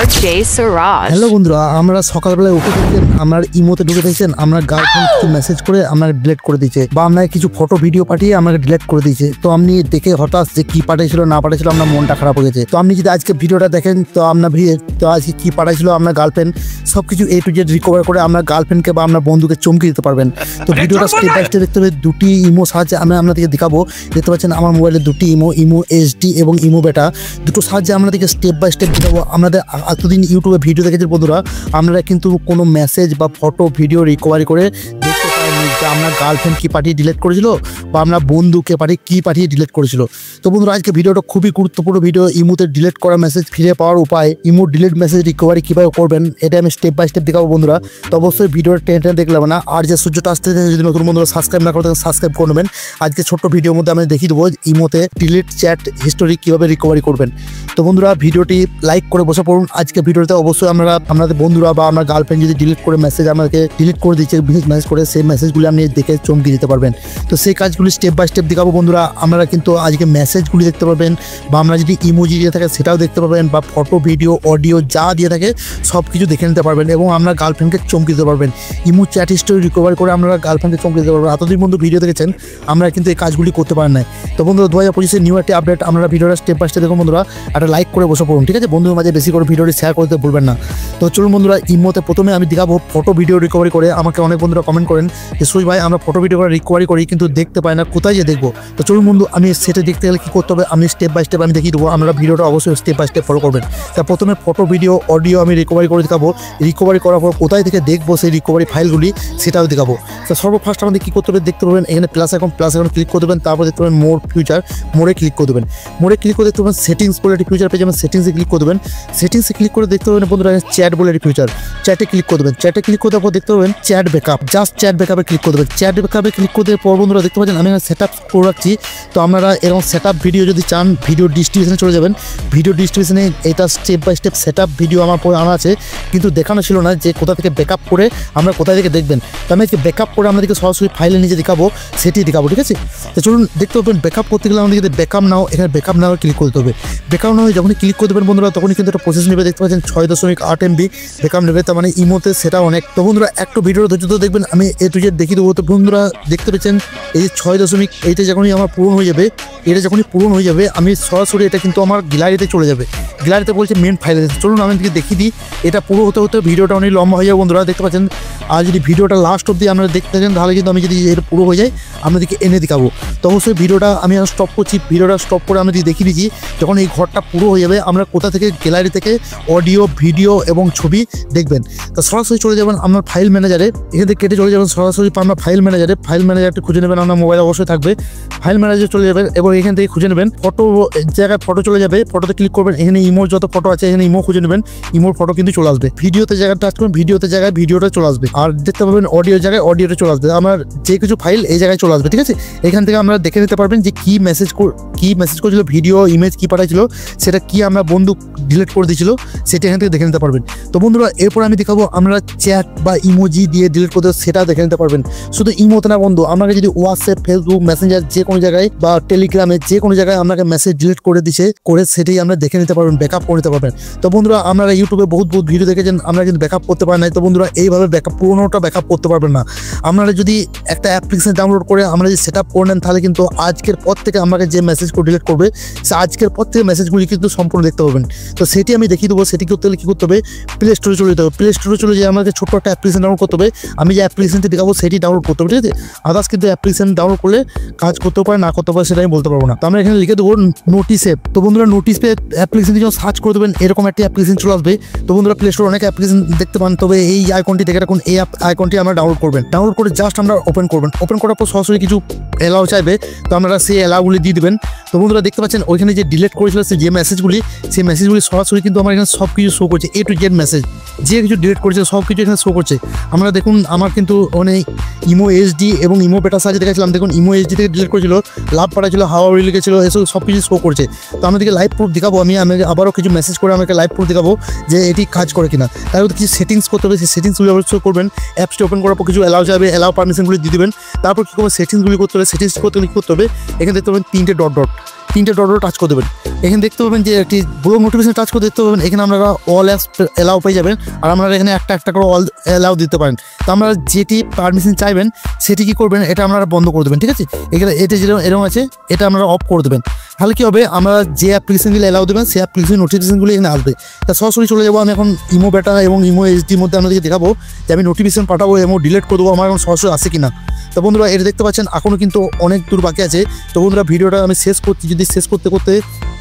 RJ Siraj। Hello বন্ধুরা, আমরা সকালবেলায় উঠে দেখছেন আমরা ইমোতে ঢুকে দেখছেন আমরা গার্লফ্রেন্ড কিছু মেসেজ করে আমরা ডিলিট করে দিয়েছে বা আমরা কিছু ফটো ভিডিও পাঠিয়ে আমাকে ডিলিট করে দিয়েছে। তো আপনি দেখে হতাশ যে কি পাঠিয়েছিল না পাঠিয়েছিল আপনার মনটা খারাপ হয়ে গেছে। তো আপনি যদি আজকে ভিডিওটা দেখেন তো আপনার তো আজকে কি পাঠিয়েছিল আপনার গার্লফ্রেন্ড সবকিছু A to Z রিকভার করে আপনার গার্লফ্রেন্ডকে বা আপনার বন্ধুকে চমকে দিতে পারবেন। তো ভিডিওটা স্টেপ বাই স্টেপ দেখতে হবে। দুটি ইমো সাহায্যে আমি আপনাদেরকে দেখাবো। দেখতে পাচ্ছেন আমার মোবাইলে দুটি ইমো HD এবং ইমো বেটা দুটো সাহায্যে আপনাদেরকে স্টেপ বাই স্টেপ দেখাবো। আপনাদের এতদিন ইউটিউবে ভিডিও দেখেছেন বন্ধুরা, আপনারা কিন্তু কোনো মেসেজ বা ফটো ভিডিও রিকভারি করে দেখতে পারেননি যে আপনার গার্লফ্রেন্ড কি পাঠিয়ে ডিলিট করেছিল বা আপনার বন্ধুকে পাঠিয়ে কি পাঠিয়ে ডিলিট করেছিল। তো বন্ধুরা আজকে ভিডিওটা খুবই গুরুত্বপূর্ণ ভিডিও। ইমোতে ডিলিট করা মেসেজ ফিরে পাওয়ার উপায়, ইমো ডিলিট মেসেজ রিকভারি কীভাবে করবেন এটা আমি স্টেপ বাই স্টেপ দেখাবো বন্ধুরা। তো অবশ্যই ভিডিওটা টেনে দেখলে না। আর যে সূর্যটা আসতে যদি নতুন বন্ধুরা সাবস্ক্রাইব না করে সাবস্ক্রাইব করে নেবেন। আজকে ছোট্ট ভিডিওর মধ্যে আমি দেখিয়ে দেবো ইমোতে ডিলিট চ্যাট হিস্টোরি কীভাবে রিকভারি করবেন। তো বন্ধুরা ভিডিওটি লাইক করে বসে পড়ুন। আজকে ভিডিওতে অবশ্যই আমরা আপনাদের বন্ধুরা বা আপনার গার্লফ্রেন্ড যদি ডিলিট করে মেসেজ আমাকে ডিলিট করে দিচ্ছে মেসেজ করে, সেই মেসেজগুলি আপনি দেখে চমকে দিতে পারবেন। তো সেই কাজগুলি স্টেপ বাই স্টেপ দেখাবো বন্ধুরা। আমরা কিন্তু আজকে মেসেজগুলি দেখতে পারবেন বা আমরা যদি ইমোজি দিয়ে থাকে সেটাও দেখতে পারবেন বা ফটো ভিডিও অডিও যা দিয়ে থাকে সব কিছু দেখে নিতে পারবেন এবং আপনার গার্লফ্রেন্ডকে চমকে দিতে পারবেন। ইমো চ্যাট হিস্টোরি রিকভার করে আপনারা গার্লফ্রেন্ডকে চমকে দিতে পারবেন। এতদিন বন্ধু ভিডিও দেখেছেন, আমরা কিন্তু এই কাজগুলি করতে পারেন না। তো বন্ধুরা 2025 নিউ একটি আপডেট, আপনারা ভিডিওটা স্টেপ বাই স্টেপ দেখুন বন্ধুরা। একটা লাইক করে বসে পড়ুন, ঠিক আছে? বন্ধুদের মাঝে বেশি করে ভিডিওটি শেয়ার করতে ভুলবেন না। তো চলুন বন্ধুরা, ইমোতে প্রথমে আমি দেখাবো ফটো ভিডিও রিকভারি করে। আমাকে অনেক বন্ধুরা কমেন্ট করেন যে সুই ভাই আমরা ফটো ভিডিও করে রিকভারি করি কিন্তু দেখতে পাই না, কোথায় যে দেখবো। তো চলুন বন্ধু, আমি সেটা দেখতে গেলে কী করতে হবে আমি স্টেপ বাই স্টেপ আমি দেখিয়ে দেবো। আপনারা ভিডিওটা অবশ্যই স্টেপ বাই স্টেপ ফলো করবেন। তা প্রথমে ফটো ভিডিও অডিও আমি রিকভারি করে দেখাবো। রিকভারি করার পর কোথায় থেকে দেখবো সেই রিকভারি ফাইলগুলি সেটাও দেখাবো। তো সর্বফার্স্ট আমাদের কী করতে হবে দেখতে পাবেন। এখানে প্লাস এখন ক্লিক করে দেবেন। তারপর দেখতে পাবেন মোর ফিউচার, মোড়ে ক্লিক করে দেবেন। মোড়ে ক্লিক করে দেখতে পাবেন সেটিংস বলে একটি ফিউচার পেয়ে যাবেন। সেটিংসে ক্লিক করে দেবেন। সেটিংসে ক্লিক করে দেখতে পাবেন বন্ধুরা চ্যাট বলে একটি ফিউচার, চ্যাটে ক্লিক করে দেবেন। চ্যাটে ক্লিক করে দেওয়ার পর দেখতে পাবেন চ্যাট ব্যাকআপ, জাস্ট চ্যাট ব্যাকআপে ক্লিক করে দেবেন। চ্যাট ব্যাকআপে ক্লিক করে দেওয়ার পর বন্ধুরা দেখতে পাচ্ছেন আমি সেট আপ করে রাখছি। তো আপনারা এরকম সেট আপ ভিডিও যদি চান ভিডিও ডিস্ট্রিবিউশনে চলে যাবেন। ভিডিও ডিস্ট্রিবিউশনে এটা step by step set up video আমার পরে আনা আছে, কিন্তু দেখানো ছিল না যে কোথা থেকে ব্যাকআপ করে আমরা কোথায় থেকে দেখবেন। তো আমি ব্যাকআপ করে আমাদেরকে সরাসরি ফাইলের নিচে দেখাবো, সেটি দেখাবো, ঠিক আছে? তো চলুন দেখতে পাবেন ব্যাকআপ করতে গেলে আমাদেরকে ব্যাকআপ নাও, এখানে ব্যাকআপ নাও ক্লিক করতে হবে। ব্যাকআপ নাও যখনই ক্লিক করে দেবেন বন্ধুরা তখনই কিন্তু একটা প্রসেস নেবে। দেখতে পাচ্ছেন 6.8 MB ব্যাকআপ নেবে, তার মানে ইমোতে সেটা অনেক। তো বন্ধুরা একটু ভিডিও ধৈর্য দেখবেন, আমি A to Z দেখিয়ে দেবো। তো বন্ধুরা দেখতে পাচ্ছেন এই যে 6. এইটা যখনই আমার পূরণ হয়ে যাবে, এটা যখনই পূরণ হয়ে যাবে আমি সরাসরি এটা কিন্তু আমার গ্যালারিতে চলে যাবে। গ্যালারিতে বলছে মেন ফাইলে। চলুন আমি দেখিয়ে দিই। এটা পুরো হতে হতে ভিডিওটা অনেক লম্বা হয়ে যাবে বন্ধুরা, দেখতে পাচ্ছেন। আর যদি ভিডিওটা লাস্ট অবধি আপনারা দেখতে চান তাহলে কিন্তু আমি যদি এটা পুরো হয়ে যায় আপনাদেরকে এনে দেখাবো। তো অবশ্যই ভিডিওটা আমি স্টপ করছি। ভিডিওটা স্টপ করে আমি দেখিয়ে দিচ্ছি যখন এই ঘরটা পুরো হয়ে যাবে আমরা কোথা থেকে গ্যালারি থেকে অডিও ভিডিও এবং ছবি দেখবেন। তো সরাসরি চলে যাবেন আপনার ফাইল ম্যানেজারে। এখান থেকে কেটে চলে যাবেন সরাসরি আপনার ফাইল ম্যানেজারে। ফাইল ম্যানেজারটি খুঁজে নেবেন, আপনার মোবাইলে অবশ্যই থাকবে। ফাইল ম্যানেজারে চলে যাবেন এবং এখান থেকে খুঁজে নেবেন ফটো জায়গায় ফটো চলে যাবে। ফটোতে ক্লিক করবেন, এখানে ইমোর যত ফটো আছে এখানে ইমো খুঁজে নেবেন। ইমোর ফটো কিন্তু চলে আসবে। ভিডিওতে জায়গায় টাচ করবেন, ভিডিওতে জায়গায় ভিডিওটা চলে আসবে। আর দেখতে পাবেন অডিও জায়গায় অডিওটা চলে আসবে। আমার যে কিছু ফাইল এই জায়গায় চলে আসবে, ঠিক আছে? এখান থেকে আমরা দেখে নিতে পারবেন যে কি মেসেজ করেছিল, ভিডিও ইমেজ কি পাঠাইছিল, সেটা কি আমরা বন্ধু ডিলিট করে দিয়েছিল সেটা এখান থেকে দেখে নিতে পারবেন। তো বন্ধুরা এরপর আমি দেখাবো আমরা চ্যাট বা ইমোজি দিয়ে ডিলিট করতে সেটা দেখে নিতে পারবেন। শুধু ইমোতে না বন্ধু, আপনাকে যদি হোয়াটসঅ্যাপ, ফেসবুক, মেসেঞ্জার যে কোনো জায়গায় বা টেলিগ্রামে যে কোনো জায়গায় আপনাকে মেসেজ ডিলিট করে দিচ্ছে করে সেটাই আমরা দেখে নিতে পারবেন, ব্যাকআপ করে নিতে পারবেন। তো বন্ধুরা আপনারা ইউটিউবে বহুত ভিডিও দেখেছেন, আমরা কিন্তু ব্যাকআপ করতে পারি না। তো বন্ধুরা এইভাবে পুরোনোটা ব্যাকআপ করতে পারবেন না। আপনারা যদি একটা অ্যাপ্লিকেশন ডাউনলোড করে আমরা যদি সেট আপ করে নেন তাহলে কিন্তু আজকের পর থেকে আমাকে যে মেসেজগুলো ডিলিট করবে সে আজকের পর থেকে মেসেজগুলি কিন্তু সম্পূর্ণ দেখতে পাবেন। তো সেটি আমি দেখিয়ে দেবো। সেটি করতে হলে কী করতে হবে, প্লে স্টোরে চলে যেতে হবে। প্লে স্টোরে চলে যেয়ে আমাকে ছোট্ট একটা অ্যাপ্লিকেশন ডাউনলোড করতে হবে। আমি যে অ্যাপ্লিকেশনটি দেখাবো সেটি ডাউনলোড করতে হবে, ঠিক আছে? আদার্স কিন্তু অ্যাপ্লিকেশন ডাউনলোড করলে কাজ করতেও পারে না করতে পারে সেটা আমি বলতে পারবো না। তো আমরা এখানে লিখে দেবো নোটিস অ্যাপ। তো বন্ধুরা নোটিস অ্যাপ অ্যাপ্লিকেশনটি যখন সার্চ করে দেবেন এরকম একটি অ্যাপ্লিকেশন চলে আসবে। তো বন্ধুরা প্লে স্টোরে অনেক অ্যাপ্লিকেশন দেখতে পান, তবে এই আইকনটি দেখে রাখুন। এই আইকনটি আমরা ডাউনলোড করবেন। ডাউনলোড করে জাস্ট আমরা ওপেন করবেন। ওপেন করার পর সরাসরি কিছু এলাও চাইবে, তো আপনারা সেই এলাওগুলি দিয়ে দেবেন। তো বন্ধুরা দেখতে পাচ্ছেন ওইখানে যে ডিলিট করেছিল যে মেসেজগুলি, সেই মেসেজগুলি সরাসরি কিন্তু আমার এখানে সব কিছু শো করছে। A to Z মেসেজ যে কিছু ডিলিট করেছে সব কিছু এখানে শো করছে। আমরা দেখুন আমার কিন্তু অনেক ইমো HD এবং ইমো বেটার সাহায্যে দেখেছিলাম। দেখুন ইমো HD থেকে ডিলিট করেছিল, লাভ পাঠাচ্ছিল, হাওয়া উড়ে লিখেছিল, এসব সব কিছু শো করছে। তো আমাদেরকে লাইভ প্রুফ দেখাবো। আমি আবারও কিছু মেসেজ করে আমাকে লাইভ প্রুফ দেখাবো যে এটি কাজ করে কিনা। তাই কিছু সেটিংস করতে হবে, সেই সেটিংসগুলি অবশ্যই করবেন। অ্যাপসটি ওপেন করার পর কিছু অ্যালাউ যাবে, অ্যালাউ পারমিশনগুলি দিয়ে দেবেন। তারপর কী করবেন, সেটিংসগুলি করতে হবে। সেটিংস করতে হলে কী করতে হবে, এখানে দেখতে পাবেন 3টে ডট। তিনটে ডট টাচ করে দেবেন। এখানে দেখতে পাবেন যে একটি ব্লক নোটিফিকেশন টাচ করে দেখতে পাবেন এখানে আপনারা অল অ্যাপস অ্যালাউ পেয়ে যাবেন। আর আপনারা এখানে একটা করে অল অ্যালাউ দিতে পারেন। তো আপনারা যেটি পারমিশন চাইবেন সেটি কী করবেন, এটা আপনারা বন্ধ করে দেবেন। ঠিক আছে, এখানে এটা যেরকম এরকম আছে এটা আপনারা অফ করে দেবেন। তাহলে কী হবে, আমরা যে অ্যাপ্লিকেশনগুলো অ্যালাউ দেবেন সেই অ্যাপ্লিকেশন নোটিফিকেশনগুলো এখানে আসবে। তা সরাসরি চলে যাবো। আমি এখন ইমো বেটা এবং ইমো এইচডির মধ্যে আপনাদেরকে দেখাবো যে আমি নোটিফিকেশন পাঠাবো এবং ডিলিট করে দেবো আমার এখন সরাসরি আসে কিনা। তো বন্ধুরা এটা দেখতে পাচ্ছেন এখনও কিন্তু অনেক দূর বাকি আছে। তো বন্ধুরা ভিডিওটা আমি শেষ করছি, যদি শেষ করতে করতে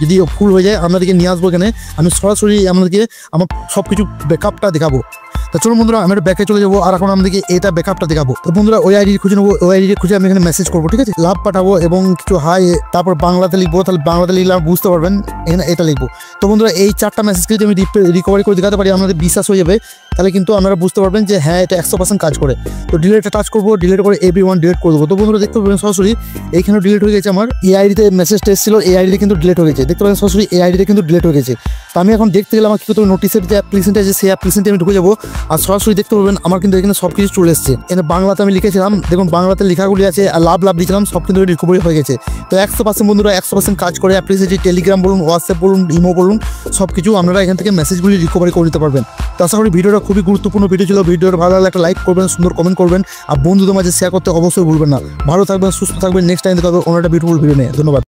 যদি ফুল হয়ে যায় আপনাদেরকে নিয়ে আসবো এখানে, আমি সরাসরি আপনাদেরকে আমার সব কিছু ব্যাকআপটা দেখাবো। তো চলুন বন্ধুরা আমি একটা ব্যাকে চলে যাবো আর এখন আমাদেরকে এটা ব্যাকআপটা দেখাবো। তো বন্ধুরা ওই আইডি খুঁজে নেবো, ওই আইডি খুঁজে আমি এখানে মেসেজ করবো। ঠিক আছে, লাভ পাঠাবো এবং কিছু হাই তারপর বাংলাতে লিখবো। তাহলে বাংলাতে লিখলে বুঝতে পারবেন এখানে এটা লিখবো। তো বন্ধুরা এই 4টা মেসেজকে যদি আমি রিকভারি করে দেখাতে পারি আপনাদের বিশ্বাস হয়ে যাবে। তাহলে কিন্তু আপনারা বুঝতে পারবেন যে হ্যাঁ এটা 100% কাজ করে। তো ডিলেটে টাচ করবো, ডিলেট করে এভরিওয়ান ডিলেট করে দেবো। তো বন্ধুরা দেখতে পাবেন সরাসরি এইখানে ডিলেট হয়ে গেছে। আমার এই আইডিতে মেসেজটা এসেছিল, এই আইডিতে কিন্তু ডিলেট হয়ে গেছে। দেখতে পাবেন সরাসরি এই আইডিতে কিন্তু ডিলেট হয়ে গেছে। তো আমি এখন দেখতে গেলে আমার কি করতে হবে, নোটিসের যে অ্যাপ্লিকেশনটা আছে সেই অ্যাপ্লিকেশনটা আমি ঢুকে যাবো আর সরাসরি দেখতে পাবেন আমার কিন্তু এখানে সব কিছু চলে এসছে। এখানে বাংলাতে আমি লিখেছিলাম, দেখুন বাংলাতে লেখাগুলি আছে আর লাভ দিয়েছিলাম, সব কিন্তু রিকভারি হয়ে গেছে। তো 100% বন্ধুরা 100% কাজ করে অ্যাপ্লিকেশন, টেলিগ্রাম বলুন, হোয়াটসঅ্যাপ বলুন, ইমো বলুন, সব কিছু আপনারা এখান থেকে মেসেজগুলি রিকভারি করে নিতে পারবেন। তো আশা করি ভিডিওটা খুবই গুরুত্বপূর্ণ ভিডিও ছিল। ভিডিওটা ভালো লাগলে একটা লাইক করবেন, সুন্দর কমেন্ট করবেন আর বন্ধুদের মাঝে শেয়ার করতে অবশ্যই ভুলবেন না। ভালো থাকবেন, সুস্থ থাকবেন। নেক্সট টাইম দেখা হবে অন্য একটা বিউটিফুল ভিডিও নিয়ে। ধন্যবাদ।